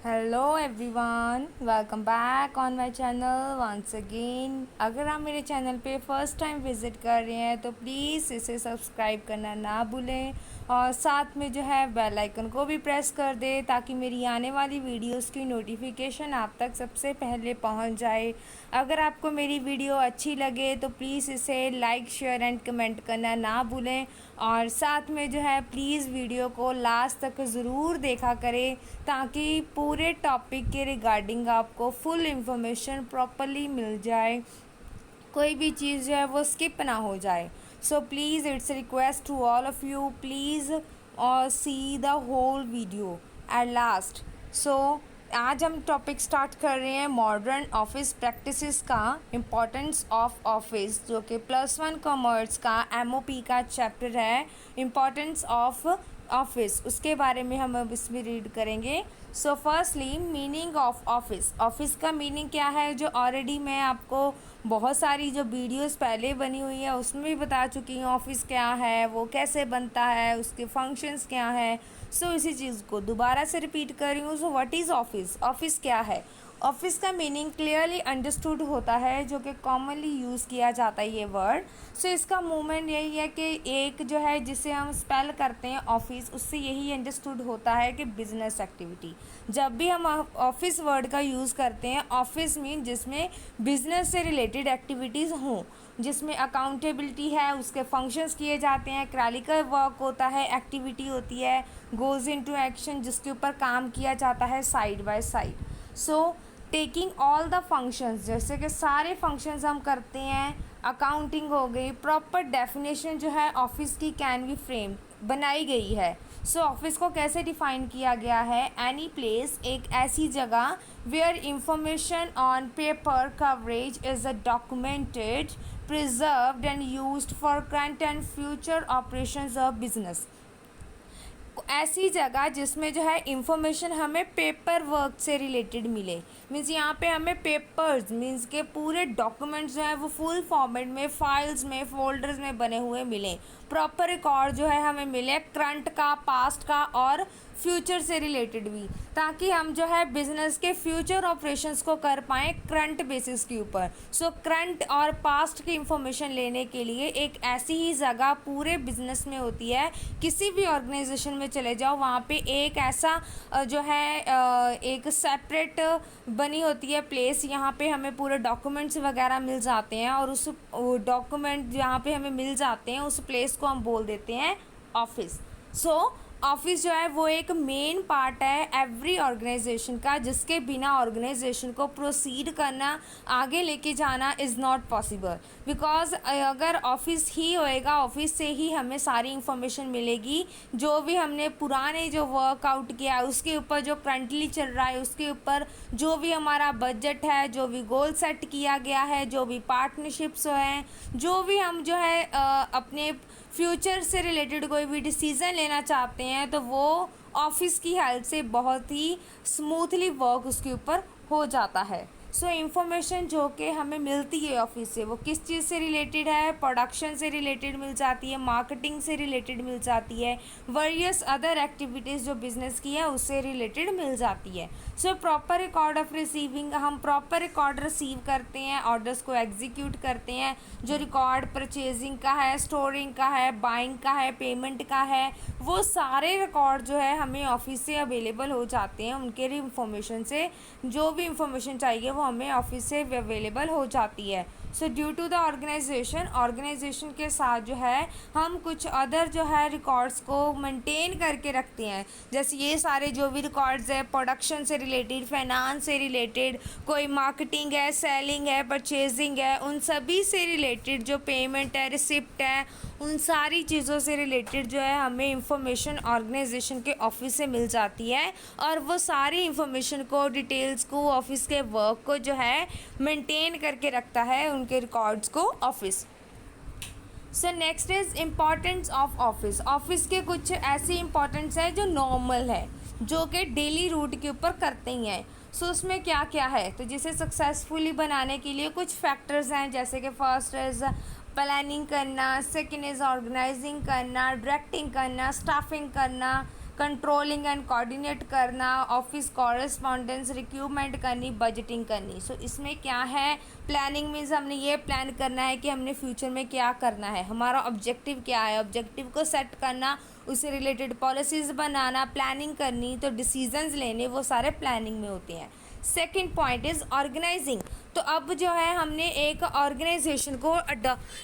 Hello everyone, welcome back on my channel once again. अगर आप मेरे चैनल पे फर्स्ट टाइम विज़िट कर रहे हैं तो प्लीज़ इसे सब्सक्राइब करना ना भूलें और साथ में जो है बेल आइकन को भी प्रेस कर दें ताकि मेरी आने वाली वीडियोस की नोटिफिकेशन आप तक सबसे पहले पहुंच जाए। अगर आपको मेरी वीडियो अच्छी लगे तो प्लीज़ इसे लाइक शेयर एंड कमेंट करना ना भूलें और साथ में जो है प्लीज़ वीडियो को लास्ट तक ज़रूर देखा करें ताकि पूरे टॉपिक के रिगार्डिंग आपको फुल इंफॉर्मेशन प्रॉपरली मिल जाए, कोई भी चीज़ जो है वो स्किप ना हो जाए। So please it's request to all of you, please और see the whole video at last. So आज हम टॉपिक स्टार्ट कर रहे हैं मॉडर्न ऑफिस प्रैक्टिसेस का, इम्पोर्टेंस ऑफ ऑफिस, जो कि +1 कॉमर्स का MOP का चैप्टर है, इम्पोर्टेंस ऑफ ऑफिस। उसके बारे में हम अब इसमें रीड करेंगे। So firstly meaning of office. Office का मीनिंग क्या है, जो ऑलरेडी मैं आपको बहुत सारी जो वीडियोस पहले बनी हुई है उसमें भी बता चुकी हूँ। ऑफिस क्या है, वो कैसे बनता है, उसके फंक्शंस क्या हैं। सो इसी चीज़ को दोबारा से रिपीट कर रही हूँ। So what is office? Office क्या है? ऑफिस का मीनिंग क्लियरली अंडरस्टूड होता है, जो कि कॉमनली यूज़ किया जाता है ये वर्ड। सो इसका मूवमेंट यही है कि एक जो है जिसे हम स्पेल करते हैं ऑफिस, उससे यही अंडरस्टूड होता है कि बिजनेस एक्टिविटी। जब भी हम ऑफिस वर्ड का यूज़ करते हैं, ऑफिस मीन जिसमें बिजनेस से रिलेटेड एक्टिविटीज़ हों, जिसमें अकाउंटेबिलिटी है, उसके फंक्शंस किए जाते हैं, क्लरिकल वर्क होता है, एक्टिविटी होती है, गोज़ इनटू एक्शन, जिसके ऊपर काम किया जाता है side by side. So taking all the functions, जैसे कि सारे फंक्शंस हम करते हैं। अकाउंटिंग हो गई। प्रॉपर डेफिनेशन जो है ऑफिस की कैन बी फ्रेम बनाई गई है। सो ऑफिस को कैसे डिफाइन किया गया है? एनी प्लेस, एक ऐसी जगह where information on paper coverage is a documented, preserved and used for current and future operations of business. ऐसी जगह जिसमें जो है इंफॉर्मेशन हमें पेपर वर्क से रिलेटेड मिले। मीन्स यहाँ पे हमें पेपर्स मीन्स के पूरे डॉक्यूमेंट्स जो है वो फुल फॉर्मेट में, फाइल्स में, फोल्डर्स में बने हुए मिले। प्रॉपर रिकॉर्ड जो है हमें मिले करंट का, पास्ट का और फ्यूचर से रिलेटेड भी, ताकि हम जो है बिजनेस के फ्यूचर ऑपरेशंस को कर पाएँ करंट बेसिस के ऊपर। सो करंट और पास्ट की इंफॉर्मेशन लेने के लिए एक ऐसी ही जगह पूरे बिजनेस में होती है। किसी भी ऑर्गेनाइजेशन में चले जाओ, वहाँ पे एक ऐसा जो है एक सेपरेट बनी होती है प्लेस। यहाँ पे हमें पूरे डॉक्यूमेंट्स वगैरह मिल जाते हैं और उस डॉक्यूमेंट जहाँ पे हमें मिल जाते हैं उस प्लेस को हम बोल देते हैं ऑफिस। सो ऑफिस जो है वो एक मेन पार्ट है एवरी ऑर्गेनाइजेशन का, जिसके बिना ऑर्गेनाइजेशन को प्रोसीड करना, आगे लेके जाना इज़ नॉट पॉसिबल। बिकॉज अगर ऑफिस ही होएगा, ऑफिस से ही हमें सारी इंफॉर्मेशन मिलेगी। जो भी हमने पुराने जो वर्कआउट किया है उसके ऊपर, जो करंटली चल रहा है उसके ऊपर, जो भी हमारा बजट है, जो भी गोल सेट किया गया है, जो भी पार्टनरशिप्स हैं, जो भी हम जो है अपने फ्यूचर से रिलेटेड कोई भी डिसीज़न लेना चाहते हैं, तो वो ऑफिस की हेल्प से बहुत ही स्मूथली वर्क उसके ऊपर हो जाता है। सो इन्फॉर्मेशन जो कि हमें मिलती है ऑफिस से, वो किस चीज़ से रिलेटेड है? प्रोडक्शन से रिलेटेड मिल जाती है, मार्केटिंग से रिलेटेड मिल जाती है, वेरियस अदर एक्टिविटीज़ जो बिज़नेस की है उससे रिलेटेड मिल जाती है। So proper record of receiving, हम प्रॉपर रिकॉर्ड रिसीव करते हैं, ऑर्डर्स को एग्जीक्यूट करते हैं। जो रिकॉर्ड परचेजिंग का है, स्टोरिंग का है, बाइंग का है, पेमेंट का है, वो सारे रिकॉर्ड जो है हमें ऑफिस से अवेलेबल हो जाते हैं। उनके इंफॉर्मेशन से जो भी इंफॉर्मेशन चाहिए वो हमें ऑफिस से अवेलेबल हो जाती है। So due to the organisation के साथ जो है हम कुछ अदर जो है रिकॉर्ड्स को मेंटेन करके रखते हैं। जैसे ये सारे जो भी रिकॉर्ड्स है, प्रोडक्शन से रिलेटेड, फाइनेंस से रिलेटेड, कोई मार्केटिंग है, सेलिंग है, परचेजिंग है, उन सभी से रिलेटेड, जो पेमेंट है, रिसिप्ट है, उन सारी चीज़ों से रिलेटेड जो है हमें इंफॉर्मेशन ऑर्गेनाइजेशन के ऑफिस से मिल जाती है। और वो सारी इंफॉर्मेशन को, डिटेल्स को, ऑफिस के वर्क को जो है मेंटेन करके रखता है, उनके रिकॉर्ड्स को office. So next is importance of office. Office के कुछ ऐसी इंपॉर्टेंस है जो नॉर्मल है, जो कि डेली रूट के ऊपर करते ही हैं। सो उसमें क्या क्या है, तो जिसे सक्सेसफुली बनाने के लिए कुछ फैक्टर्स हैं, जैसे कि फर्स्ट इज़ प्लानिंग करना, सेकेंड इज़ ऑर्गेनाइजिंग करना, डायरेक्टिंग करना, स्टाफिंग करना, कंट्रोलिंग एंड कोऑर्डिनेट करना, ऑफिस कॉरेस्पॉन्डेंस, रिक्रूटमेंट करनी, बजटिंग करनी। सो इसमें क्या है, प्लानिंग मीन्स हमने ये प्लान करना है कि हमने फ्यूचर में क्या करना है, हमारा ऑब्जेक्टिव क्या है, ऑब्जेक्टिव को सेट करना, उससे रिलेटेड पॉलिसीज़ बनाना, प्लानिंग करनी, तो डिसीजंस लेने वो सारे प्लानिंग में होते हैं। Second point is organising. तो अब जो है हमने एक ऑर्गेनाइजेशन को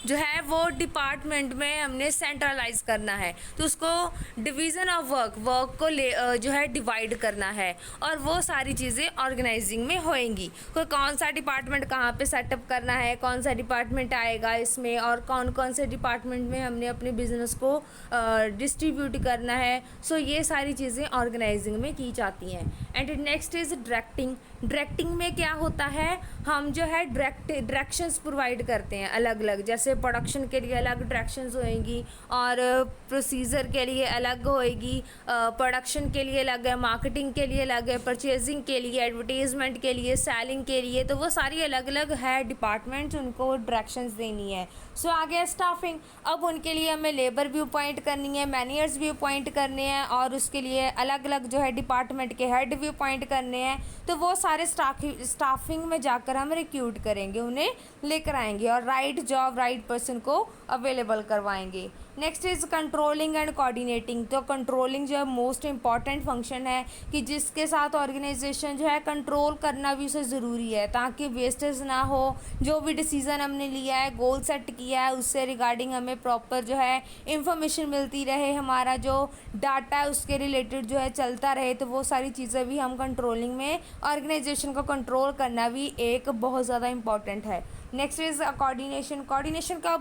जो है वो डिपार्टमेंट में हमने सेंट्रलाइज करना है, तो उसको डिवीज़न ऑफ वर्क को जो है डिवाइड करना है, और वो सारी चीज़ें ऑर्गेनाइजिंग में होएंगी। कोई कौन सा डिपार्टमेंट कहाँ पे सेटअप करना है, कौन सा डिपार्टमेंट आएगा इसमें, और कौन कौन से डिपार्टमेंट में हमने अपने बिजनेस को डिस्ट्रीब्यूट करना है। सो ये सारी चीज़ें ऑर्गेनाइजिंग में की जाती हैं। And next is directing. Directing में क्या होता है, हम जो है डायरेक्शंस प्रोवाइड करते हैं अलग अलग, जैसे प्रोडक्शन के लिए अलग डायरेक्शंस होएंगी, और प्रोसीजर के लिए अलग होएगी, प्रोडक्शन के लिए अलग है, मार्केटिंग के लिए अलग है, परचेजिंग के लिए, एडवर्टीज़मेंट के लिए, सेलिंग के लिए, तो वो सारी अलग अलग है डिपार्टमेंट्स, उनको डायरेक्शंस देनी है। सो आ गया स्टाफिंग। अब उनके लिए हमें लेबर भी अपॉइंट करनी है, मैनेजर्स भी अपॉइंट करने हैं, और उसके लिए अलग अलग जो है डिपार्टमेंट के हेड भी अपॉइंट करने हैं। तो वो सारे स्टाफिंग में जाकर हम रिक्रूट करेंगे, उन्हें लेकर आएंगे, और राइट जॉब राइट पर्सन को अवेलेबल करवाएंगे। Next is controlling and coordinating. तो कंट्रोलिंग जो है मोस्ट इम्पॉर्टेंट फंक्शन है, कि जिसके साथ ऑर्गेनाइजेशन जो है कंट्रोल करना भी उसे ज़रूरी है, ताकि वेस्टेज ना हो। जो भी डिसीज़न हमने लिया है, गोल सेट किया है, उससे रिगार्डिंग हमें प्रॉपर जो है इंफॉर्मेशन मिलती रहे, हमारा जो डाटा है उसके रिलेटेड जो है चलता रहे। तो वो सारी चीज़ें भी हम कंट्रोलिंग में, ऑर्गेनाइजेशन को कंट्रोल करना भी एक बहुत ज़्यादा इम्पॉर्टेंट है। Next is coordination. कोऑर्डिनेशन का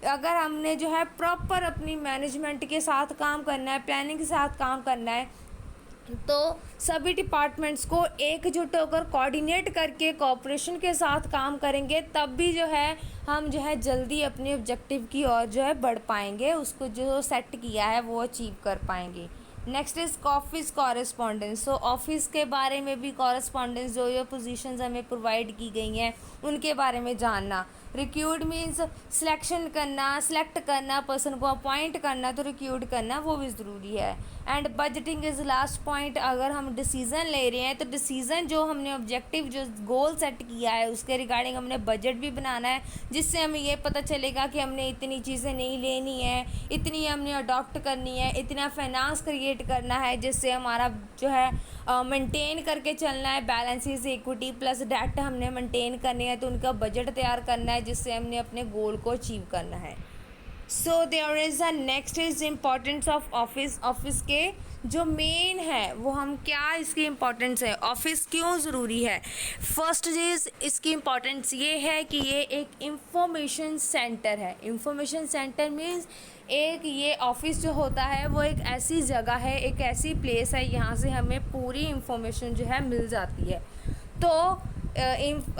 अगर हमने जो है प्रॉपर अपनी मैनेजमेंट के साथ काम करना है, प्लानिंग के साथ काम करना है, तो सभी डिपार्टमेंट्स को एकजुट होकर कोऑर्डिनेट करके कोऑपरेशन के साथ काम करेंगे, तब भी जो है हम जो है जल्दी अपने ऑब्जेक्टिव की ओर जो है बढ़ पाएंगे, उसको जो सेट किया है वो अचीव कर पाएंगे। Next is office correspondence. So office के बारे में भी कॉरेस्पॉन्डेंस, जो पोजीशंस हमें प्रोवाइड की गई हैं उनके बारे में जानना। रिक्रूट मीन्स सिलेक्शन करना, सेलेक्ट करना, पर्सन को अपॉइंट करना, तो रिक्रूट करना वो भी ज़रूरी है। And budgeting is last point. अगर हम डिसीज़न ले रहे हैं, तो डिसीज़न जो हमने ऑब्जेक्टिव जो गोल सेट किया है उसके रिगार्डिंग हमने बजट भी बनाना है, जिससे हमें ये पता चलेगा कि हमने इतनी चीज़ें नहीं लेनी है, इतनी हमने अडॉप्ट करनी है, इतना फाइनेंस क्रिएट करना है, जिससे हमारा जो है मेंटेन करके चलना है। बैलेंसेस, इक्विटी प्लस डेट हमने मेंटेन करनी है, तो उनका बजट तैयार करना है, जिससे हमने अपने गोल को अचीव करना है। So there is a next is importance of office. Office के जो मेन है वो हम क्या इसकी इम्पोर्टेंस है, ऑफिस क्यों ज़रूरी है। फर्स्ट चीज़ इसकी इम्पोर्टेंस ये है कि ये एक इंफॉर्मेशन सेंटर है। इंफॉर्मेशन सेंटर मीन्स एक ये ऑफिस जो होता है वो एक ऐसी जगह है, एक ऐसी प्लेस है, यहाँ से हमें पूरी इंफॉर्मेशन जो है मिल जाती है। तो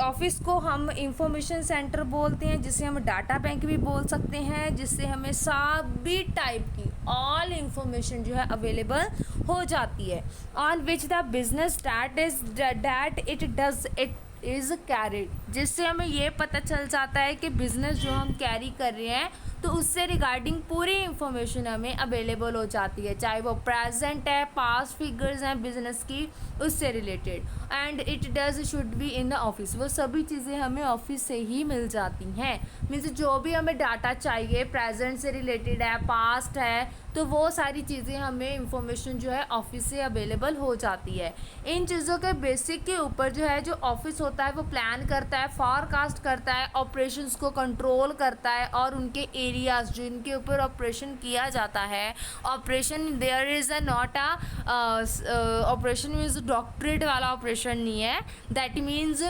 ऑफिस को हम इंफॉर्मेशन सेंटर बोलते हैं, जिसे हम डाटा बैंक भी बोल सकते हैं, जिससे हमें सभी टाइप की ऑल इंफॉर्मेशन जो है अवेलेबल हो जाती है, on which the business that it does it is carried, जिससे हमें ये पता चल जाता है कि बिज़नेस जो हम कैरी कर रहे हैं तो उससे रिगार्डिंग पूरी इंफॉर्मेशन हमें अवेलेबल हो जाती है, चाहे वो प्रेजेंट है, पास्ट फिगर्स हैं बिजनेस की, उससे related. And it does should be in the office, वो सभी चीज़ें हमें ऑफिस से ही मिल जाती हैं। मीन्स जो भी हमें डाटा चाहिए, प्रेजेंट से रिलेटेड है, पास्ट है, तो वो सारी चीज़ें हमें इंफॉर्मेशन जो है ऑफिस से अवेलेबल हो जाती है। इन चीज़ों के बेसिक के ऊपर जो है जो ऑफिस होता है वो प्लान करता है, फॉरकास्ट करता है, ऑपरेशंस को कंट्रोल करता है, और उनके एरियाज़ जो इनके ऊपर ऑपरेशन किया जाता है, operation there is a not a operation means doctorate वाला ऑपरेशन नहीं है, दैट मीन्स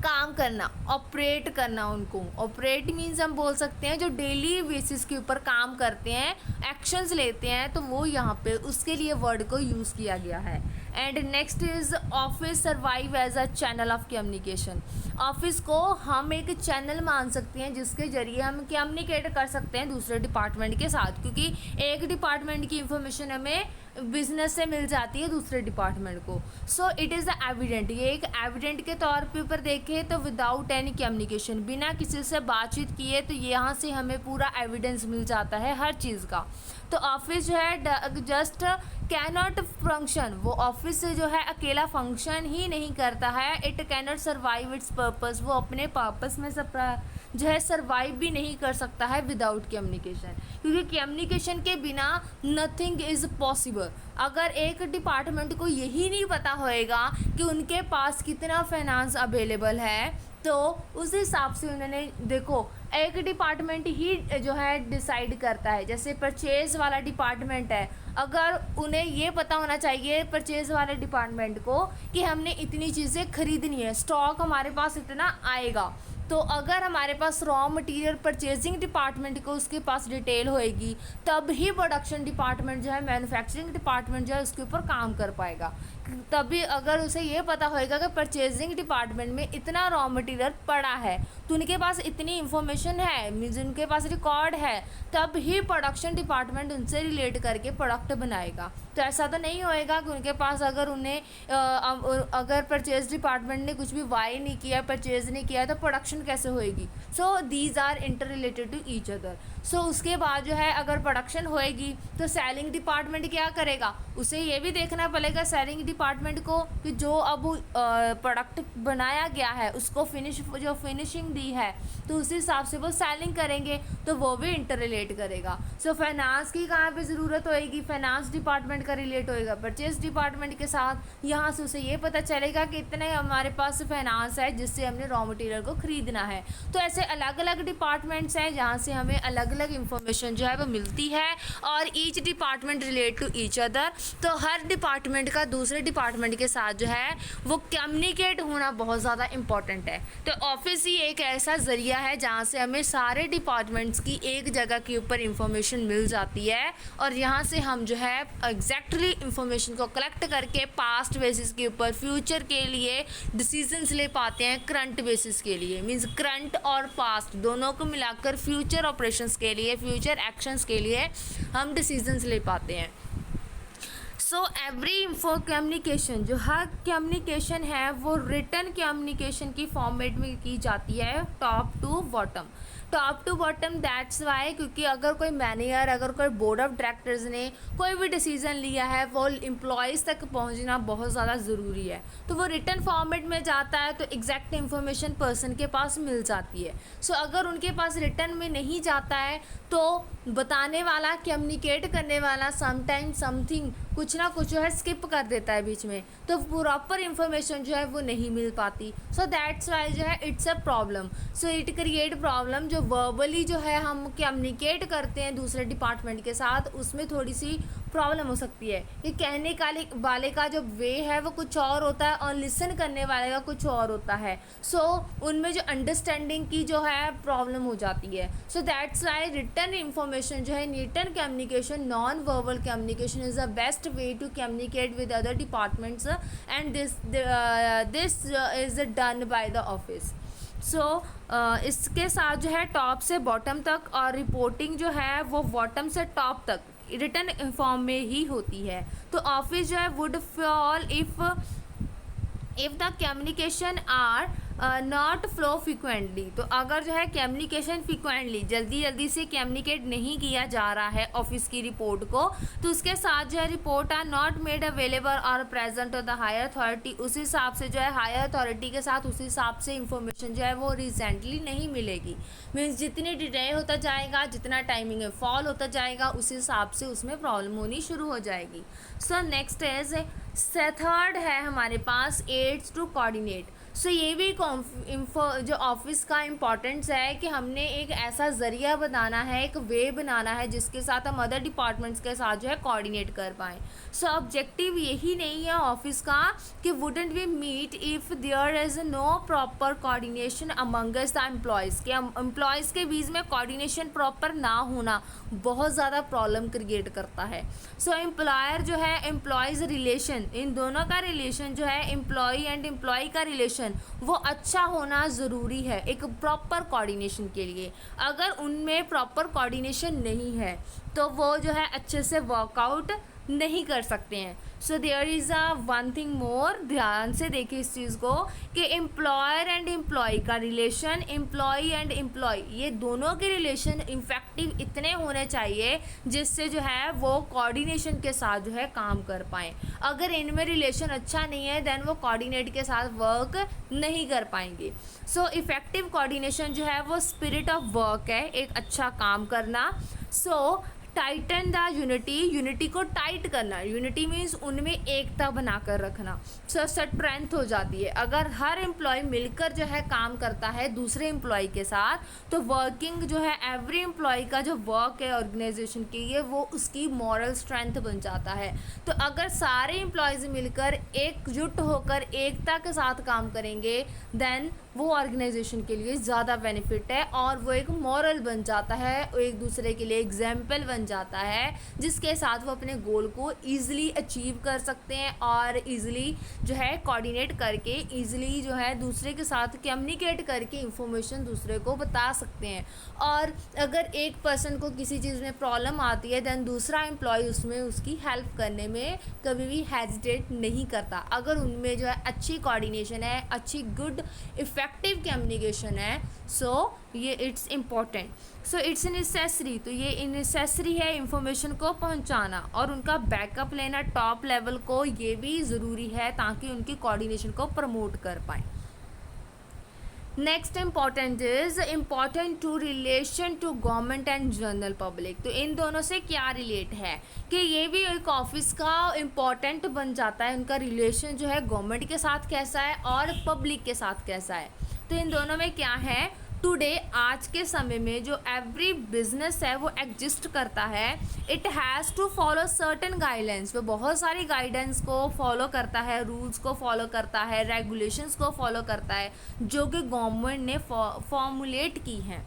काम करना, ऑपरेट करना। उनको ऑपरेट मीन्स हम बोल सकते हैं जो डेली बेसिस के ऊपर काम करते हैं, एक्शंस लेते हैं, तो वो यहाँ पे उसके लिए वर्ड को यूज़ किया गया है। And next is office survive as a channel of communication. Office को हम एक चैनल मान सकते हैं जिसके ज़रिए हम कम्युनिकेट कर सकते हैं दूसरे डिपार्टमेंट के साथ, क्योंकि एक डिपार्टमेंट की इंफॉर्मेशन हमें बिजनेस से मिल जाती है दूसरे डिपार्टमेंट को। सो इट इज़ द एविडेंट, ये एक एविडेंट के तौर पे ऊपर देखें तो विदाउट एनी कम्युनिकेशन, बिना किसी से बातचीत किए, तो यहाँ से हमें पूरा एविडेंस मिल जाता है हर चीज़ का। तो ऑफिस जो है जस्ट कैन नॉट फंक्शन, वो ऑफिस से जो है अकेला फंक्शन ही नहीं करता है, it can not survive it's purpose, वो अपने पर्पस में जो है सर्वाइव भी नहीं कर सकता है विदाउट कम्युनिकेशन, क्योंकि कम्युनिकेशन के बिना नथिंग इज़ पॉसिबल। अगर एक डिपार्टमेंट को यही नहीं पता होएगा कि उनके पास कितना फाइनेंस अवेलेबल है, तो उस हिसाब से उन्होंने, देखो एक डिपार्टमेंट ही जो है डिसाइड करता है, जैसे परचेज़ वाला डिपार्टमेंट है, अगर उन्हें ये पता होना चाहिए परचेज़ वाले डिपार्टमेंट को कि हमने इतनी चीज़ें खरीदनी है, स्टॉक हमारे पास इतना आएगा, तो अगर हमारे पास रॉ मटेरियल परचेजिंग डिपार्टमेंट को उसके पास डिटेल होएगी, तब ही प्रोडक्शन डिपार्टमेंट जो है, मैन्युफैक्चरिंग डिपार्टमेंट जो है उसके ऊपर काम कर पाएगा। तभी अगर उसे ये पता होएगा कि परचेजिंग डिपार्टमेंट में इतना रॉ मटेरियल पड़ा है, तो उनके पास इतनी इंफॉर्मेशन है, मीन्स उनके पास रिकॉर्ड है, तब ही प्रोडक्शन डिपार्टमेंट उनसे रिलेट करके प्रोडक्ट बनाएगा। तो ऐसा तो नहीं होएगा कि उनके पास अगर अगर परचेज डिपार्टमेंट ने कुछ भी बाय नहीं किया, परचेज नहीं किया, तो प्रोडक्शन कैसे होएगी। So these are inter related to each other. So उसके बाद जो है अगर प्रोडक्शन होएगी तो सेलिंग डिपार्टमेंट क्या करेगा, उसे ये भी देखना पड़ेगा सेलिंग डिपार्टमेंट को कि जो अब प्रोडक्ट बनाया गया है उसको फिनिशिंग दी है, तो उस हिसाब से वो सेलिंग करेंगे, तो वो भी इंटर रिलेट करेगा। सो फाइनेंस की कहाँ पे ज़रूरत होएगी, फाइनेंस डिपार्टमेंट का रिलेट होएगा परचेज डिपार्टमेंट के साथ। यहाँ से उसे ये पता चलेगा कि इतने हमारे पास फाइनेंस है जिससे हमने रॉ मटेरियल को ख़रीदना है। तो ऐसे अलग अलग डिपार्टमेंट्स हैं जहाँ से हमें अलग अलग इंफॉर्मेशन जो है वो मिलती है, और each department relate to each other. तो हर डिपार्टमेंट का दूसरे डिपार्टमेंट के साथ जो है वो कम्युनिकेट होना बहुत ज़्यादा इंपॉर्टेंट है। तो ऑफिस ही एक ऐसा ज़रिया है जहाँ से हमें सारे डिपार्टमेंट्स की एक जगह के ऊपर इंफॉर्मेशन मिल जाती है, और यहाँ से हम जो है एग्जैक्टली इंफॉर्मेशन को कलेक्ट करके पास्ट बेसिस के ऊपर फ्यूचर के लिए डिसीजंस ले पाते हैं, करंट बेसिस के लिए, मींस करंट और पास्ट दोनों को मिलाकर फ्यूचर ऑपरेशंस के लिए, फ्यूचर एक्शंस के लिए हम डिसीजंस ले पाते हैं। सो एवरी इन्फो कम्युनिकेशन, जो हर कम्युनिकेशन है वो रिटन कम्युनिकेशन की फॉर्मेट में की जाती है, top to bottom. Top to bottom that's why, क्योंकि अगर कोई मैनेजर, अगर कोई बोर्ड ऑफ डायरेक्टर्स ने कोई भी डिसीजन लिया है, वो एम्प्लॉयज़ तक पहुंचना बहुत ज़्यादा ज़रूरी है, तो वो रिटन फॉर्मेट में जाता है, तो एग्जैक्ट इन्फॉर्मेशन पर्सन के पास मिल जाती है। सो अगर उनके पास रिटन में नहीं जाता है, तो बताने वाला, कम्युनिकेट करने वाला समटाइम समथिंग कुछ ना कुछ जो है स्किप कर देता है बीच में, तो प्रॉपर इन्फॉर्मेशन जो है वो नहीं मिल पाती। सो दैट्स वाई जो है it's a problem. So it create problem, जो वर्बली जो है हम कम्युनिकेट करते हैं दूसरे डिपार्टमेंट के साथ, उसमें थोड़ी सी प्रॉब्लम हो सकती है कि कहने वाले का जो वे है वो कुछ और होता है और लिसन करने वाले का कुछ और होता है। सो उनमें जो अंडरस्टैंडिंग की जो है प्रॉब्लम हो जाती है। So that's why written information जो है, written communication, non verbal communication is the best way to communicate with other departments, and this is done by the office. So इसके साथ जो है टॉप से बॉटम तक, और रिपोर्टिंग जो है वो बॉटम से टॉप तक रिटन फॉर्म में ही होती है। तो ऑफिस जो है would fall if the communication are not flow frequently. तो अगर जो है कम्युनिकेशन फ्रिक्वेंटली, जल्दी से कम्युनिकेट नहीं किया जा रहा है ऑफिस की रिपोर्ट को, तो उसके साथ जो है report are not made available और present to the higher authority, उस हिसाब से जो है हायर अथॉरिटी के साथ उस हिसाब से इंफॉर्मेशन जो है वो रिसेंटली नहीं मिलेगी। मीन्स जितनी डिले होता जाएगा, जितना टाइमिंग में फॉल होता जाएगा, उस हिसाब से उसमें प्रॉब्लम होनी शुरू हो जाएगी। सो नेक्स्ट इज थर्ड है हमारे पास एड्स टू कोऑर्डिनेट। सो ये भी जो ऑफिस का इम्पॉर्टेंस है कि हमने एक ऐसा ज़रिया बनाना है, एक वे बनाना है जिसके साथ हम अदर डिपार्टमेंट्स के साथ जो है कोऑर्डिनेट कर पाएँ। सो ऑब्जेक्टिव यही नहीं है ऑफिस का कि wouldn't we meet if there is no proper coordination amongst the employees, के एम्प्लॉयज़ के बीच में कोऑर्डिनेशन प्रॉपर ना होना बहुत ज़्यादा प्रॉब्लम क्रिएट करता है। सो एम्प्लॉयर जो है, एम्प्लॉयज़ रिलेशन, इन दोनों का रिलेशन जो है, एम्प्लॉय एंड एम्प्लॉय का रिलेशन वो अच्छा होना ज़रूरी है एक प्रॉपर कोऑर्डिनेशन के लिए। अगर उनमें प्रॉपर कोऑर्डिनेशन नहीं है तो वो जो है अच्छे से वर्कआउट नहीं कर सकते हैं। So there is a one thing more, ध्यान से देखिए इस चीज़ को कि एम्प्लॉयर एंड एम्प्लॉय का रिलेशन, एम्प्लॉय एंड एम्प्लॉय, ये दोनों के रिलेशन इफेक्टिव इतने होने चाहिए जिससे जो है वो कोऑर्डिनेशन के साथ जो है काम कर पाएँ। अगर इनमें रिलेशन अच्छा नहीं है देन वो कोऑर्डिनेट के साथ वर्क नहीं कर पाएंगे। सो इफेक्टिव कोऑर्डिनेशन जो है वो स्पिरिट ऑफ वर्क है, एक अच्छा काम करना। सो टाइटन द यूनिटी, यूनिटी को टाइट करना, यूनिटी मीन्स उनमें एकता बनाकर रखना। सो स्ट्रेंथ हो जाती है। अगर हर एम्प्लॉय मिलकर जो है काम करता है दूसरे एम्प्लॉय के साथ, तो वर्किंग जो है एवरी एम्प्लॉय का जो वर्क है ऑर्गेनाइजेशन के लिए वो उसकी मॉरल स्ट्रेंथ बन जाता है। तो अगर सारे एम्प्लॉयज़ मिलकर एकजुट होकर एकता के साथ काम करेंगे देन वो ऑर्गेनाइजेशन के लिए ज़्यादा बेनिफिट है और वो एक मॉरल बन जाता है, एक दूसरे के लिए एग्जाम्पल बन जाता है, जिसके साथ वो अपने गोल को ईज़िली अचीव कर सकते हैं और ईज़िली जो है कोऑर्डिनेट करके ईज़िली जो है दूसरे के साथ कम्युनिकेट करके इंफॉर्मेशन दूसरे को बता सकते हैं। और अगर एक पर्सन को किसी चीज़ में प्रॉब्लम आती है देन दूसरा एम्प्लॉय उसमें उसकी हेल्प करने में कभी भी हेजिटेट नहीं करता। अगर उनमें जो है अच्छी कोऑर्डिनेशन है, अच्छी गुड इफ़ेक्टिव कम्युनिकेशन है, सो ये it's important. So it's necessary, तो ये नेसेसरी है इंफॉर्मेशन को पहुंचाना और उनका बैकअप लेना टॉप लेवल को, ये भी ज़रूरी है ताकि उनकी कोऑर्डिनेशन को प्रमोट कर पाएँ। Next important is important to relation to government and general public. तो इन दोनों से क्या रिलेट है कि ये भी एक ऑफिस का इम्पॉर्टेंट बन जाता है, उनका रिलेशन जो है गवर्नमेंट के साथ कैसा है और पब्लिक के साथ कैसा है। तो इन दोनों में क्या है, टुडे आज के समय में जो एवरी बिजनेस है वो एग्जिस्ट करता है, it has to follow certain guidelines, वो बहुत सारी गाइडेंस को फॉलो करता है, रूल्स को फॉलो करता है, रेगुलेशंस को फॉलो करता है जो कि गवर्नमेंट ने फॉर्मुलेट की हैं।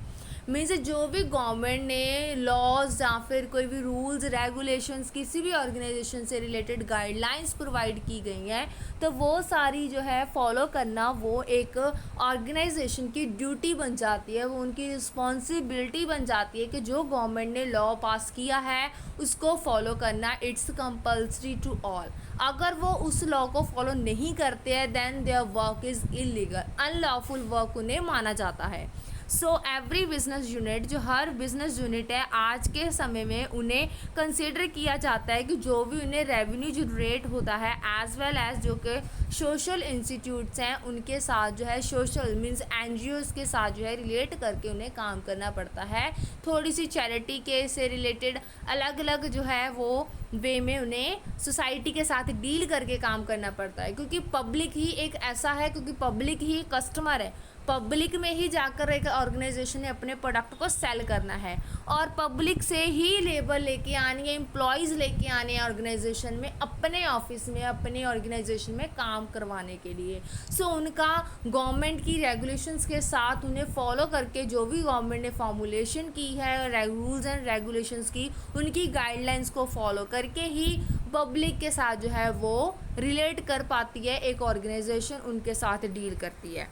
मीन्स जो भी गवर्नमेंट ने लॉज या फिर कोई भी रूल्स रेगुलेशंस किसी भी ऑर्गेनाइजेशन से रिलेटेड गाइडलाइंस प्रोवाइड की गई हैं, तो वो सारी जो है फॉलो करना वो एक ऑर्गेनाइजेशन की ड्यूटी बन जाती है, वो उनकी रिस्पॉन्सिबिलिटी बन जाती है कि जो गवर्नमेंट ने लॉ पास किया है उसको फॉलो करना इट्स कंपल्सरी टू ऑल। अगर वो उस लॉ को फॉलो नहीं करते हैं then their work is illegal, unlawful work उन्हें माना जाता है। सो एवरी बिजनेस यूनिट, जो हर बिजनेस यूनिट है आज के समय में उन्हें कंसिडर किया जाता है कि जो भी उन्हें रेवेन्यू जनरेट होता है एज वेल एज जो कि सोशल इंस्टीट्यूट्स हैं उनके साथ जो है सोशल मीन्स एनजीओज़ के साथ जो है रिलेट करके उन्हें काम करना पड़ता है। थोड़ी सी चैरिटी के से रिलेटेड अलग अलग जो है वो वे में उन्हें सोसाइटी के साथ डील करके काम करना पड़ता है, क्योंकि पब्लिक ही एक ऐसा है, क्योंकि पब्लिक ही कस्टमर है, पब्लिक में ही जाकर एक ऑर्गेनाइजेशन ने अपने प्रोडक्ट को सेल करना है और पब्लिक से ही लेबर लेके आनी है, एम्प्लॉयज़ लेके आने हैं ऑर्गेनाइजेशन में, अपने ऑफिस में अपने ऑर्गेनाइजेशन में काम करवाने के लिए। सो उनका गवर्नमेंट की रेगुलेशंस के साथ उन्हें फॉलो करके जो भी गवर्नमेंट ने फॉर्मुलेशन की है रूल्स एंड रेगुलेशंस की, उनकी गाइडलाइंस को फॉलो करके ही पब्लिक के साथ जो है वो रिलेट कर पाती है, एक ऑर्गेनाइजेशन उनके साथ डील करती है।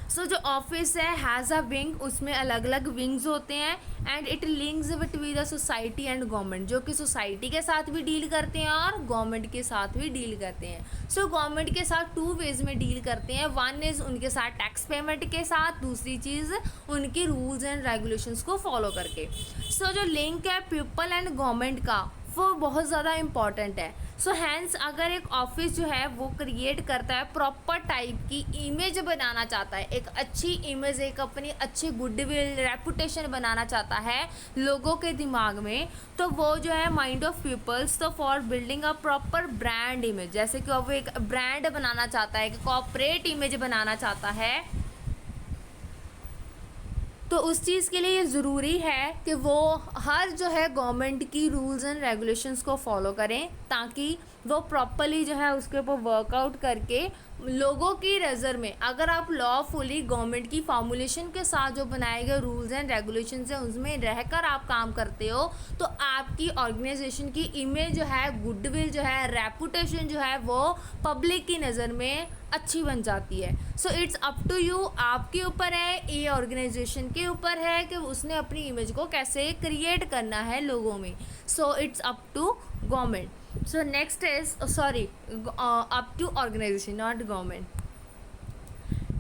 सो जो ऑफिस है हैज़ अ विंग, उसमें अलग अलग विंग्स होते हैं and it links between the society and government, जो कि सोसाइटी के साथ भी डील करते हैं और गवर्नमेंट के साथ भी डील करते हैं। सो गवर्नमेंट के साथ टू वेज में डील करते हैं, वन इज़ उनके साथ टैक्स पेमेंट के साथ, दूसरी चीज़ उनके रूल्स एंड रेगुलेशंस को फॉलो करके। सो जो लिंक है पीपल एंड गवर्नमेंट का वो बहुत ज़्यादा इम्पॉर्टेंट है। सो हैंस अगर एक ऑफिस जो है वो क्रिएट करता है प्रॉपर टाइप की इमेज बनाना चाहता है, एक अच्छी इमेज, एक अपनी अच्छी गुडविल रेपुटेशन बनाना चाहता है लोगों के दिमाग में, तो वो जो है माइंड ऑफ पीपल्स, तो for building a proper brand image, जैसे कि वो एक ब्रांड बनाना चाहता है, एक कॉर्पोरेट इमेज बनाना चाहता है, तो उस चीज़ के लिए ये ज़रूरी है कि वो हर जो है गवर्नमेंट की रूल्स एंड रेगुलेशंस को फॉलो करें, ताकि वो प्रॉपरली जो है उसके ऊपर वर्कआउट करके लोगों की नज़र में, अगर आप लॉफुली गवर्नमेंट की फॉर्मुलेशन के साथ जो बनाए गए रूल्स एंड रेगुलेशंस हैं उसमें रहकर आप काम करते हो, तो आपकी ऑर्गेनाइजेशन की इमेज जो है, गुडविल जो है, रेपुटेशन जो है वो पब्लिक की नज़र में अच्छी बन जाती है। So it's up to you, आपके ऊपर है, ये ऑर्गेनाइजेशन के ऊपर है कि उसने अपनी इमेज को कैसे क्रिएट करना है लोगों में। So it's up to government. So next is sorry up to organisation not government.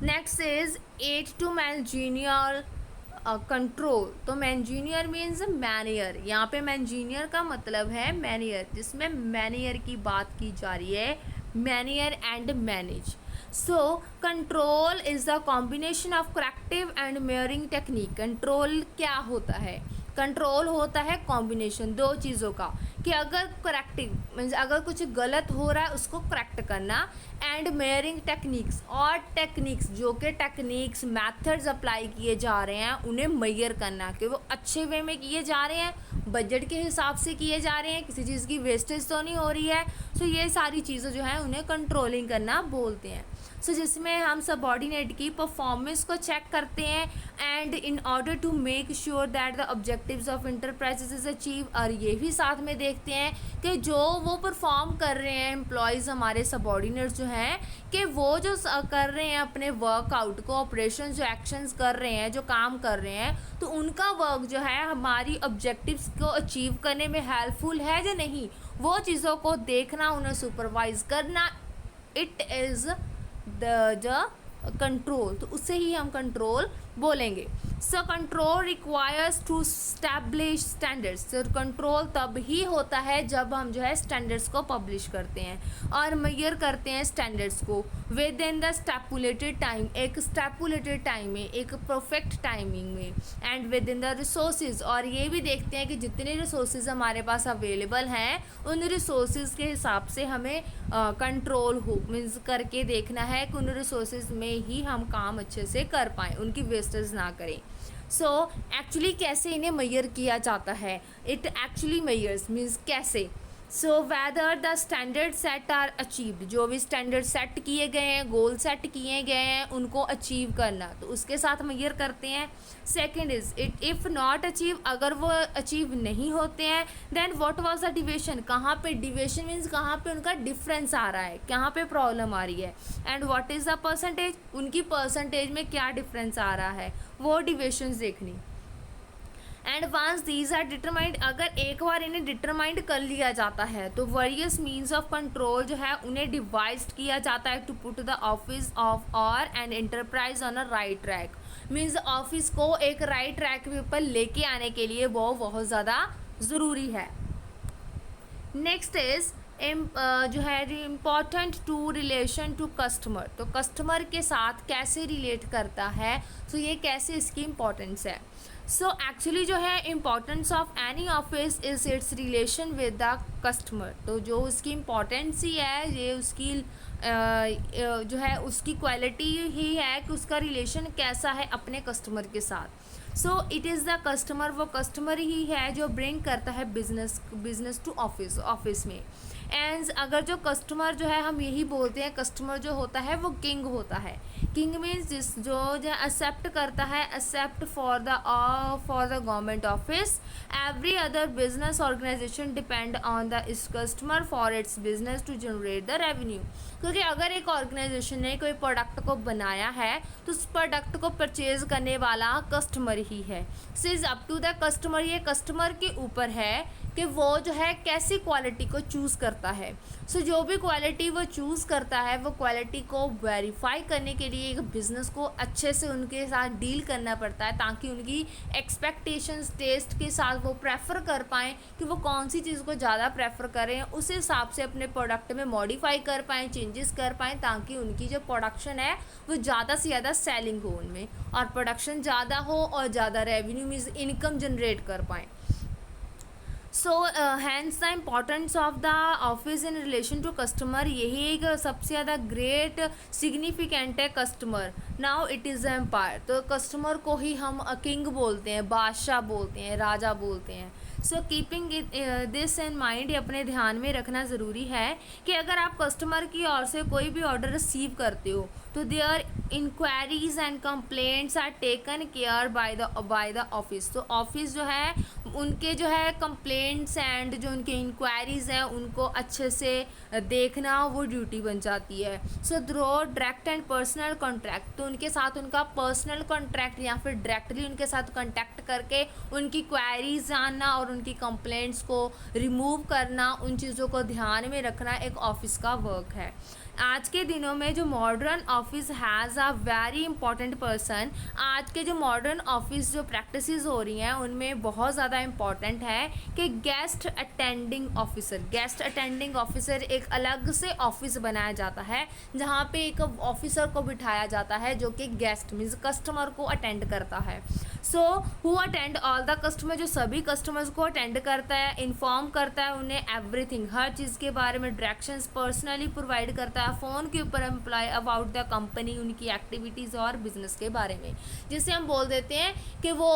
Next is aid to managerial control. तो मैनेजरियल मीन्स मैनेयर, यहाँ पे मैनेजरियल का मतलब है मैनेयर, जिसमें मैनेयर की बात की जा रही है, manager and manage. So control is the combination of corrective and measuring technique. Control क्या होता है? कंट्रोल होता है कॉम्बिनेशन दो चीज़ों का, कि अगर करेक्टिव मीन्स अगर कुछ गलत हो रहा है उसको करेक्ट करना, एंड मेयरिंग टेक्निक्स, और टेक्निक्स जो कि टेक्निक्स मेथड्स अप्लाई किए जा रहे हैं उन्हें मेयर करना कि वो अच्छे वे में किए जा रहे हैं, बजट के हिसाब से किए जा रहे हैं, किसी चीज़ की वेस्टेज तो नहीं हो रही है। सो ये सारी चीज़ें जो हैं उन्हें कंट्रोलिंग करना बोलते हैं। सो जिसमें हम सबऑर्डिनेट की परफॉर्मेंस को चेक करते हैं, and in order to make sure that the objectives of enterprises is achieve. और ये भी साथ में देखते हैं कि जो वो परफॉर्म कर रहे हैं एम्प्लॉयज़ हमारे सबऑर्डिनेट्स जो हैं, कि वो जो कर रहे हैं अपने वर्कआउट को, ऑपरेशन जो एक्शंस कर रहे हैं, जो काम कर रहे हैं, तो उनका वर्क जो है हमारी ऑब्जेक्टिव्स को अचीव करने में हेल्पफुल है या नहीं, वो चीज़ों को देखना, उन्हें सुपरवाइज करना, इट इज़ द कंट्रोल। तो उससे ही हम कंट्रोल बोलेंगे। So control requires to establish standards. तो कंट्रोल तब ही होता है जब हम जो है स्टैंडर्ड्स को पब्लिश करते हैं और मेजर करते हैं स्टैंडर्ड्स को विद इन द स्टैपुलेटेड टाइम, एक स्टैपुलेटेड टाइम में, एक परफेक्ट टाइमिंग में, and with in the resources. और ये भी देखते हैं कि जितने रिसोर्सेज हमारे पास अवेलेबल हैं उन रिसोर्सेज के हिसाब से हमें कंट्रोल हो मीन्स करके देखना है कि उन रिसोर्सेज में ही हम काम अच्छे से कर पाएँ, उनकी वेस्टेज ना करें। सो एक्चुअली कैसे इन्हें मेजर किया जाता है? इट एक्चुअली मेजर्स मीन्स कैसे। So whether the standard set are achieved, जो भी स्टैंडर्ड सेट किए गए हैं, गोल सेट किए गए हैं, उनको अचीव करना, तो उसके साथ मेजर करते हैं। Second is it if not achieve, अगर वो अचीव नहीं होते हैं, then what was the deviation, कहाँ पे डिविएशन मीन्स कहाँ पे उनका डिफरेंस आ रहा है, कहाँ पे प्रॉब्लम आ रही है, and what is the percentage, उनकी परसेंटेज में क्या डिफरेंस आ रहा है, वो डिविएशंस देखनी। And once these are determined, अगर एक बार इन्हें डिटरमाइंड कर लिया जाता है तो वेरियस मीन्स ऑफ कंट्रोल जो है उन्हें डिवाइस्ड किया जाता है to put the office of और and enterprise on a right track. Means office को एक राइट ट्रैक के ऊपर लेके आने के लिए वो बहुत ज़्यादा ज़रूरी है। नेक्स्ट इज जो है important to relation to customer. तो कस्टमर के साथ कैसे रिलेट करता है, तो ये कैसे इसकी इम्पोर्टेंस है। सो एक्चुअली जो है importance of any office is it's relation with the customer. तो जो उसकी इम्पॉर्टेंस ही है, ये उसकी जो है उसकी क्वालिटी ही है कि उसका रिलेशन कैसा है अपने कस्टमर के साथ। सो इट इज़ द कस्टमर, वो कस्टमर ही है जो ब्रिंग करता है बिजनेस टू ऑफिस में। एंड अगर जो कस्टमर जो है, हम यही बोलते हैं कस्टमर जो होता है वो किंग होता है। किंग मीन्स जिस जो एक्सेप्ट करता है, except for the government office. Every other business organisation depend on the is customer for its business to generate the revenue. क्योंकि अगर एक ऑर्गेनाइजेशन ने कोई प्रोडक्ट को बनाया है तो उस प्रोडक्ट को परचेज करने वाला कस्टमर ही है। So is up to the customer, ये कस्टमर के ऊपर है कि वो जो है कैसी क्वालिटी को चूज़ करता है। सो जो भी क्वालिटी वो चूज़ करता है, वो क्वालिटी को वेरीफाई करने के लिए एक बिज़नेस को अच्छे से उनके साथ डील करना पड़ता है, ताकि उनकी एक्सपेक्टेशंस टेस्ट के साथ वो प्रेफर कर पाएँ कि वो कौन सी चीज़ को ज़्यादा प्रेफर करें, उस हिसाब से अपने प्रोडक्ट में मॉडिफाई कर पाएँ, चेंजेस कर पाएँ, ताकि उनकी जो प्रोडक्शन है वो ज़्यादा से ज़्यादा सेलिंग हो उनमें, और प्रोडक्शन ज़्यादा हो और ज़्यादा रेवेन्यू मीन्स इनकम जनरेट कर पाएँ। So hence the importance of the office in relation to customer, यही एक सबसे ज़्यादा ग्रेट सिग्निफिकेंट है customer. Now it is empire, तो कस्टमर को ही हम किंग बोलते हैं, बादशाह बोलते हैं, राजा बोलते हैं। So keeping this in mind, अपने ध्यान में रखना ज़रूरी है कि अगर आप कस्टमर की ओर से कोई भी ऑर्डर रिसीव करते हो तो their enquiries and complaints are taken care by the office. तो ऑफिस जो है उनके जो है कंप्लेंट्स एंड जो उनके इंक्वायरीज़ हैं उनको अच्छे से देखना वो ड्यूटी बन जाती है। So through direct and personal contract, तो उनके साथ उनका पर्सनल कॉन्ट्रैक्ट या फिर डायरेक्टली उनके साथ कॉन्टैक्ट करके उनकी क्वायरीज जानना और उनकी कंप्लेंट्स को रिमूव करना, उन चीज़ों को ध्यान में रखना एक ऑफिस का वर्क है। आज के दिनों में जो modern office has a very important person, आज के जो मॉडर्न ऑफिस जो प्रैक्टिसेस हो रही हैं उनमें बहुत ज़्यादा इम्पॉर्टेंट है कि guest attending officer. Guest attending officer एक अलग से ऑफिस बनाया जाता है जहाँ पे एक ऑफिसर को बिठाया जाता है जो कि गेस्ट मीन्स कस्टमर को अटेंड करता है। So who attend all the customer, जो सभी कस्टमर्स को अटेंड करता है, इन्फॉर्म करता है उन्हें एवरीथिंग, हर चीज़ के बारे में डायरेक्शंस पर्सनली प्रोवाइड करता है फ़ोन के ऊपर एम्प्लॉय अबाउट द कंपनी, उनकी एक्टिविटीज़ और बिजनेस के बारे में, जिसे हम बोल देते हैं कि वो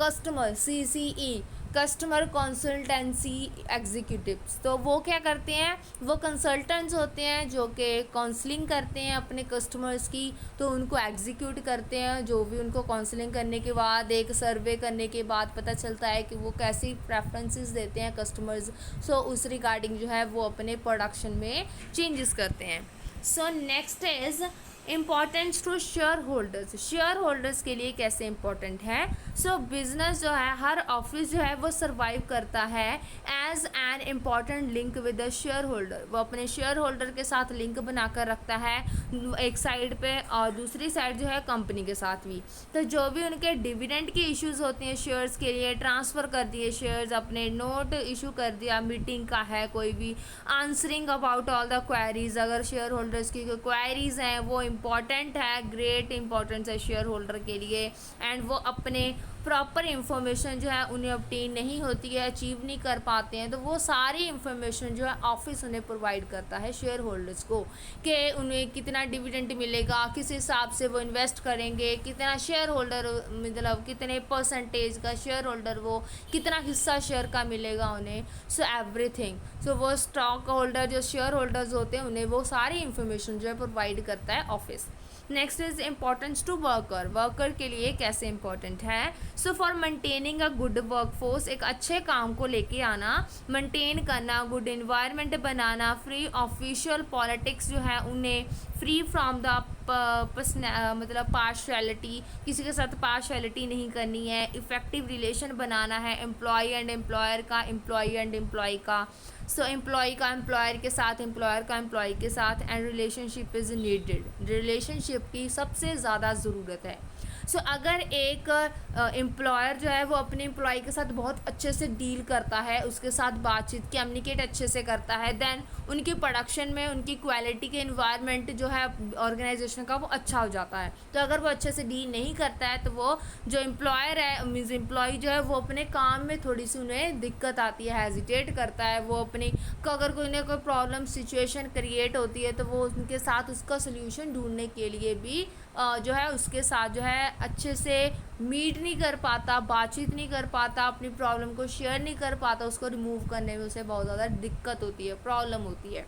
customer CCE, customer consultancy executives. तो वो क्या करते हैं, वो कंसल्टेंट्स होते हैं जो कि काउंसलिंग करते हैं अपने कस्टमर्स की, तो उनको एग्जीक्यूट करते हैं। जो भी उनको काउंसलिंग करने के बाद एक सर्वे करने के बाद पता चलता है कि वो कैसी प्रेफरेंसेस देते हैं कस्टमर्स, सो उस रिगार्डिंग जो है वो अपने प्रोडक्शन में चेंजेस करते हैं। So next is importance to share holders. Share holders के लिए कैसे इम्पॉर्टेंट है, सो बिजनेस जो है, हर ऑफिस जो है वो सर्वाइव करता है as an important link with the share holder. वो अपने शेयर होल्डर के साथ लिंक बनाकर रखता है एक साइड पे, और दूसरी साइड जो है कंपनी के साथ भी। तो जो भी उनके डिविडेंड की इश्यूज़ होती हैं शेयर्स के लिए, ट्रांसफ़र कर दिए शेयर्स, अपने नोट इशू कर दिया, मीटिंग का है कोई भी, answering about all the queries, अगर शेयर होल्डर्स की कोई क्वायरीज़ हैं वो इम्पॉर्टेंट है, ग्रेट इंपॉर्टेंस है शेयर होल्डर के लिए, एंड वो अपने प्रॉपर इंफॉर्मेशन जो है उन्हें ऑब्टेन नहीं होती है, अचीव नहीं कर पाते हैं, तो वो सारी इंफॉर्मेशन जो है ऑफिस उन्हें प्रोवाइड करता है शेयर होल्डर्स को, कि उन्हें कितना डिविडेंड मिलेगा, किस हिसाब से वो इन्वेस्ट करेंगे, कितना शेयर होल्डर मतलब कितने परसेंटेज का शेयर होल्डर, वो कितना हिस्सा शेयर का मिलेगा उन्हें, सो एवरीथिंग। सो वो स्टॉक होल्डर जो शेयर होल्डर्स होते हैं उन्हें वो सारी इंफॉर्मेशन जो है प्रोवाइड करता है office. Next is importance to worker. Worker के लिए कैसे इंपॉर्टेंट है, so for maintaining a good workforce, एक अच्छे काम को लेके आना, मेंटेन करना, गुड इन्वायरमेंट बनाना, फ्री ऑफिशियल पॉलिटिक्स जो है उन्हें फ्री फ्रॉम द मतलब पार्शलिटी, किसी के साथ पार्शलिटी नहीं करनी है, इफ़ेक्टिव रिलेशन बनाना है एम्प्लॉय एंड एम्प्लॉयर का, एम्प्लॉय एंड एम्प्लॉय का, सो एम्प्लॉय का एम्प्लॉयर के साथ, एम्प्लॉयर का एम्प्लॉय के साथ, and relationship is needed, relationship की सबसे ज़्यादा ज़रूरत है। सो अगर एक एम्प्लॉयर जो है वो अपने एम्प्लॉय के साथ बहुत अच्छे से डील करता है, उसके साथ बातचीत कम्युनिकेट अच्छे से करता है, देन उनकी प्रोडक्शन में उनकी क्वालिटी के इन्वायरमेंट जो है ऑर्गेनाइजेशन का वो अच्छा हो जाता है। तो अगर वो अच्छे से डील नहीं करता है तो वो जो एम्प्लॉयर है मीन्स एम्प्लॉय जो है वो अपने काम में थोड़ी सी उन्हें दिक्कत आती है, हेजिटेट करता है, वो अपनी अगर कोई ना कोई प्रॉब्लम सिचुएशन क्रिएट होती है तो वो उनके साथ उसका सोल्यूशन ढूंढने के लिए भी जो है उसके साथ जो है अच्छे से मीट नहीं कर पाता, बातचीत नहीं कर पाता, अपनी प्रॉब्लम को शेयर नहीं कर पाता, उसको रिमूव करने में उसे बहुत ज़्यादा दिक्कत होती है, प्रॉब्लम होती है।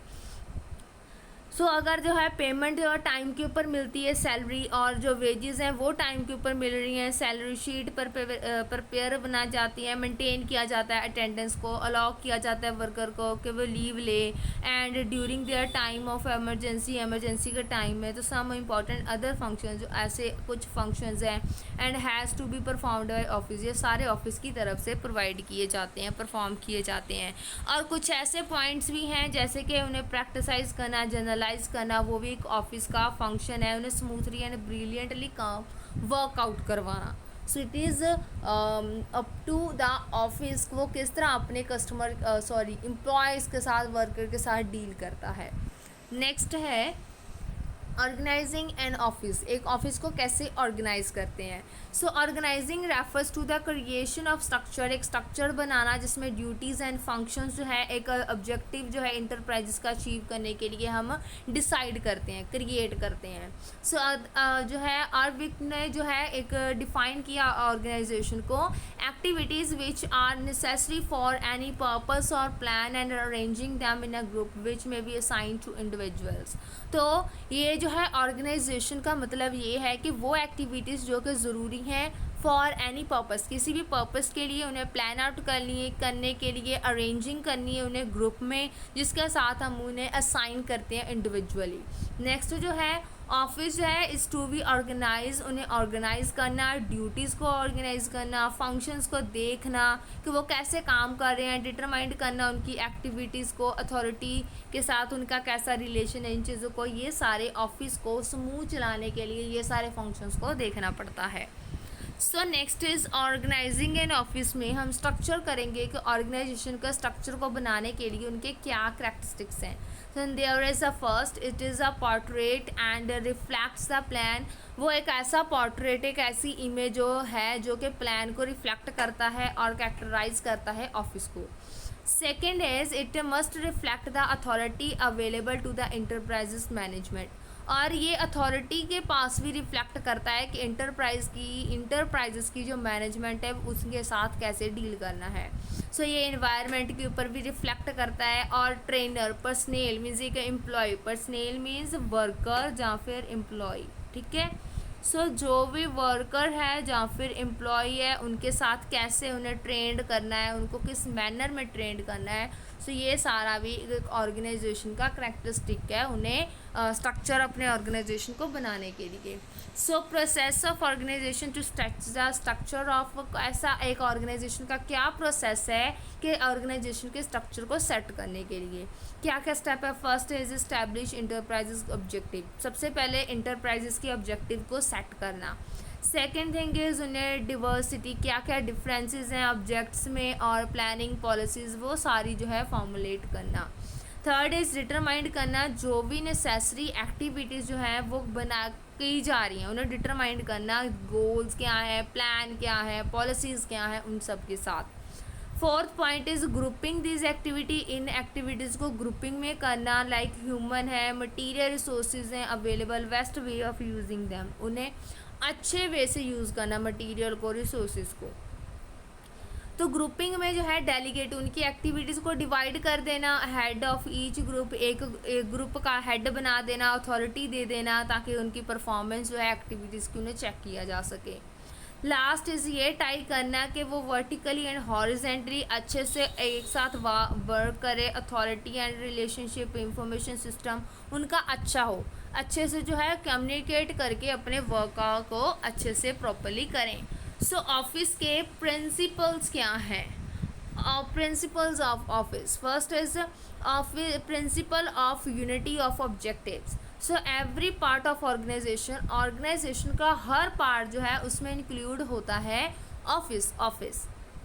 सो अगर जो है पेमेंट जो टाइम के ऊपर मिलती है सैलरी, और जो वेजेस हैं वो टाइम के ऊपर मिल रही हैं, सैलरी शीट पर प्रिपेयर बनाई जाती है, मेंटेन किया जाता है, अटेंडेंस को अलाउ किया जाता है वर्कर को कि वो लीव ले, and during their time of emergency, emergency का टाइम है तो सम इम्पॉर्टेंट अदर फंक्शन, जो ऐसे कुछ फंक्शंस हैं, and has to be performed by office, ये सारे ऑफिस की तरफ से प्रोवाइड किए जाते हैं, परफॉर्म किए जाते हैं। और कुछ ऐसे पॉइंट्स भी हैं जैसे कि उन्हें प्रैक्टिसाइज करना, जनरलाइज करना, वो भी एक ऑफिस का फंक्शन है, उन्हें स्मूथली एंड ब्रिलियंटली काम वर्कआउट करवाना। So it is up to the office वो किस तरह अपने कस्टमर एम्प्लॉयज़ के साथ, वर्कर के साथ डील करता है। नेक्स्ट है ऑर्गेनाइजिंग एन ऑफिस, एक ऑफिस को कैसे ऑर्गेनाइज करते हैं। So organising refers to the creation of structure, एक स्ट्रक्चर बनाना जिसमें ड्यूटीज़ एंड फंक्शंस जो है एक ऑब्जेक्टिव जो है इंटरप्राइजेस का अचीव करने के लिए हम डिसाइड करते हैं, क्रिएट करते हैं। सो जो है आर्विक ने जो है एक डिफाइन किया ऑर्गेनाइजेशन को, activities which are necessary for any purpose और plan and arranging them in a group which may be assign to individuals. तो ये जो है ऑर्गेनाइजेशन का मतलब ये है कि वो एक्टिविटीज़ जो कि ज़रूरी हैं फॉर एनी पर्पस, किसी भी पर्पस के लिए उन्हें प्लान आउट करने के लिए अरेंजिंग करनी है उन्हें ग्रुप में, जिसके साथ हम उन्हें असाइन करते हैं इंडिविजुअली। नेक्स्ट जो है ऑफिस जो है इज़ टू बी ऑर्गेनाइज, उन्हें ऑर्गेनाइज करना, ड्यूटीज़ को ऑर्गेनाइज करना, फंक्शंस को देखना कि वो कैसे काम कर रहे हैं, डिटरमाइंड करना उनकी एक्टिविटीज़ को, अथॉरिटी के साथ उनका कैसा रिलेशन है, इन चीज़ों को, ये सारे ऑफिस को स्मूथ चलाने के लिए ये सारे फंक्शंस को देखना पड़ता है। So next is organising an office में हम स्ट्रक्चर करेंगे कि ऑर्गेनाइजेशन का स्ट्रक्चर को बनाने के लिए उनके क्या करैक्टरिस्टिक्स हैं। So there is a first, it is a portrait and reflects the plan, वो एक ऐसा पोर्ट्रेट, एक ऐसी इमेज जो है जो कि प्लान को रिफ्लेक्ट करता है और कैरेक्टराइज करता है ऑफिस को। Second is it must reflect the authority available to the enterprises management, और ये अथॉरिटी के पास भी रिफ्लेक्ट करता है कि इंटरप्राइजेस की जो मैनेजमेंट है उसके साथ कैसे डील करना है। सो ये इन्वायरमेंट के ऊपर भी रिफ्लेक्ट करता है। और ट्रेनर, पर्सनेल मीन्स एक एम्प्लॉय, पर्सनेल मीन्स वर्कर या फिर एम्प्लॉय, ठीक है। सो जो भी वर्कर है या फिर एम्प्लॉय है उनके साथ कैसे उन्हें ट्रेंड करना है, उनको किस मैनर में ट्रेंड करना है। सो ये सारा भी एक ऑर्गेनाइजेशन का करैक्टरिस्टिक है उन्हें स्ट्रक्चर अपने ऑर्गेनाइजेशन को बनाने के लिए। So process of organisation to structure of, ऐसा एक ऑर्गेनाइजेशन का क्या प्रोसेस है कि ऑर्गेनाइजेशन के स्ट्रक्चर को सेट करने के लिए क्या क्या स्टेप है। First is establish enterprises objective, सबसे पहले इंटरप्राइजेस के ऑब्जेक्टिव को सेट करना। सेकेंड थिंग इज़ उन्हें डिवर्सिटी, क्या क्या डिफरेंसेस हैं ऑब्जेक्ट्स में, और प्लानिंग पॉलिसीज़ वो सारी जो है फॉर्मुलेट करना। थर्ड इज़ डिटरमाइंड करना, जो भी नेसेसरी एक्टिविटीज़ जो हैं वो बना की जा रही हैं उन्हें डिटरमाइंड करना, गोल्स क्या है, प्लान क्या है, पॉलिसीज़ क्या है, उन सब के साथ। Fourth point is grouping this activity, in activities को ग्रुपिंग में करना, लाइक ह्यूमन है, मटीरियल रिसोर्सेज हैं available, best way of using them, उन्हें अच्छे वे से यूज़ करना मटीरियल को, रिसोर्सेज को। तो ग्रुपिंग में जो है डेलीगेट, उनकी एक्टिविटीज़ को डिवाइड कर देना, हेड ऑफ ईच ग्रुप, एक ग्रुप का हेड बना देना, अथॉरिटी दे देना, ताकि उनकी परफॉर्मेंस जो है एक्टिविटीज़ की उन्हें चेक किया जा सके। लास्ट इज़ ये टाई करना कि वो वर्टिकली एंड हॉरिजेंटली अच्छे से एक साथ वर्क करे, authority and relationship, information system उनका अच्छा हो, अच्छे से जो है कम्युनिकेट करके अपने वर्क को अच्छे से प्रॉपरली करें। सो ऑफिस के प्रिंसिपल्स क्या हैं, principles of office. First is principle of unity of objectives. So every part of organisation का हर पार्ट जो है उसमें इंक्लूड होता है ऑफिस,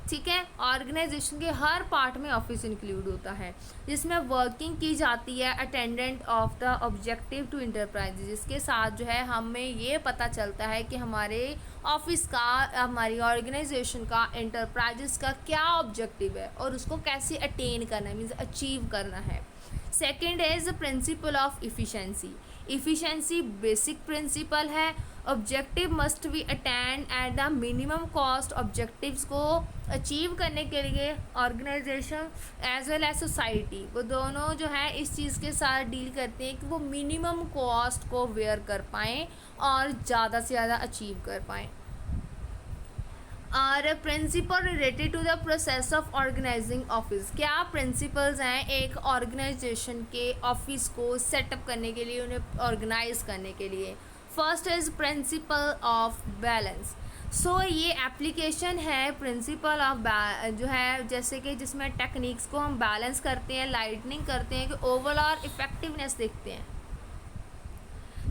ठीक है। ऑर्गेनाइजेशन के हर पार्ट में ऑफिस इंक्लूड होता है, जिसमें वर्किंग की जाती है attendant of the objective to enterprise, जिसके साथ जो है हमें ये पता चलता है कि हमारे ऑफिस का, हमारी ऑर्गेनाइजेशन का, इंटरप्राइजेस का क्या ऑब्जेक्टिव है और उसको कैसे अटेन करना है, मीन्स अचीव करना है। Second is principle of efficiency basic principle है। Objective must be attend at the minimum cost, objectives को अचीव करने के लिए organisation as well as society, वो दोनों जो है इस चीज़ के साथ डील करते हैं कि वो मिनिमम कॉस्ट को वेयर कर पाएँ और ज़्यादा से ज़्यादा अचीव कर पाएँ। और principle related to the process of organising office, क्या प्रिंसिपल्स हैं एक ऑर्गेनाइजेशन के ऑफिस को सेटअप करने के लिए, उन्हें ऑर्गेनाइज करने के लिए। First is principle of balance. So ये एप्लीकेशन है प्रिंसिपल ऑफ जो है, जैसे कि जिसमें टेक्निक्स को हम बैलेंस करते हैं, लाइटनिंग करते हैं, कि ओवरऑल इफेक्टिवनेस देखते हैं,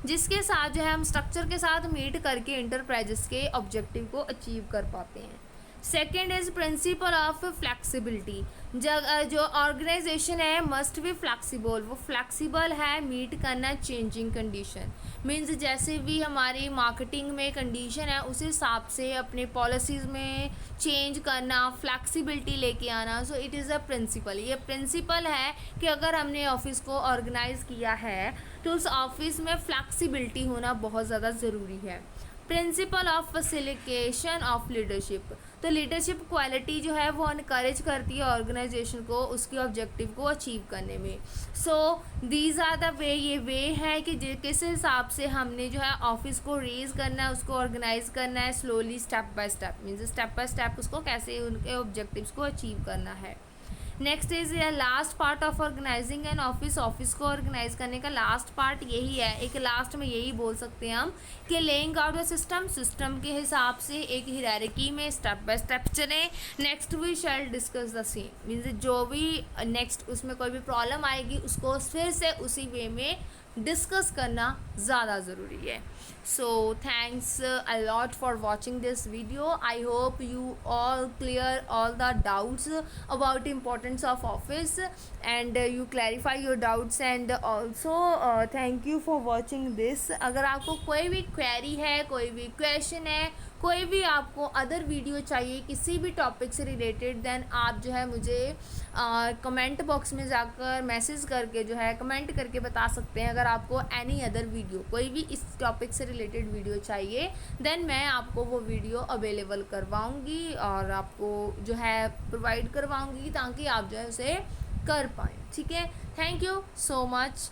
जिसके साथ जो है हम स्ट्रक्चर के साथ मीट करके इंटरप्राइजेस के ऑब्जेक्टिव को अचीव कर पाते हैं। Second is principle of flexibility. जो ऑर्गेनाइजेशन है मस्ट बी फ्लेक्सिबल, वो फ्लेक्सिबल है मीट करना चेंजिंग कंडीशन। मीन्स जैसे भी हमारी मार्केटिंग में कंडीशन है उस हिसाब से अपने पॉलिसीज़ में चेंज करना, फ्लेक्सिबिलिटी लेके आना। So it is a principle, ये प्रिंसिपल है कि अगर हमने ऑफिस को ऑर्गेनाइज किया है तो उस ऑफिस में फ्लेक्सिबिलिटी होना बहुत ज़्यादा ज़रूरी है। Principle of facilitation of leadership, तो लीडरशिप क्वालिटी जो है वो इनकरेज करती है ऑर्गेनाइजेशन को उसके ऑब्जेक्टिव को अचीव करने में। So these are the way, ये वे है कि किस हिसाब से हमने जो है ऑफिस को रेज करना है, उसको ऑर्गेनाइज करना है slowly, step by step. Means step by step उसको कैसे उनके ऑब्जेक्टिव्स को अचीव करना है। Next is last part of organising an office, office को ऑर्गेनाइज करने का लास्ट पार्ट यही है। एक लास्ट में यही बोल सकते हैं हम कि laying out the system, system के हिसाब से एक हिरारिकी में स्टेप बाय स्टेप चले। Next we shall discuss the same, means जो भी नेक्स्ट उसमें कोई भी प्रॉब्लम आएगी उसको फिर से उसी वे में डिस्कस करना ज़्यादा ज़रूरी है। So thanks a lot for watching this video. I hope you all clear all the doubts about importance of office and you clarify your doubts and also thank you for watching this। अगर आपको कोई भी query है, कोई भी question है, कोई भी आपको अदर वीडियो चाहिए किसी भी टॉपिक से रिलेटेड, देन आप जो है मुझे कमेंट बॉक्स में जाकर मैसेज करके जो है कमेंट करके बता सकते हैं। अगर आपको एनी अदर वीडियो, कोई भी इस टॉपिक से रिलेटेड वीडियो चाहिए, देन मैं आपको वो वीडियो अवेलेबल करवाऊंगी और आपको जो है प्रोवाइड करवाऊंगी ताकि आप जो है उसे कर पाएँ। ठीक है, थैंक यू सो मच।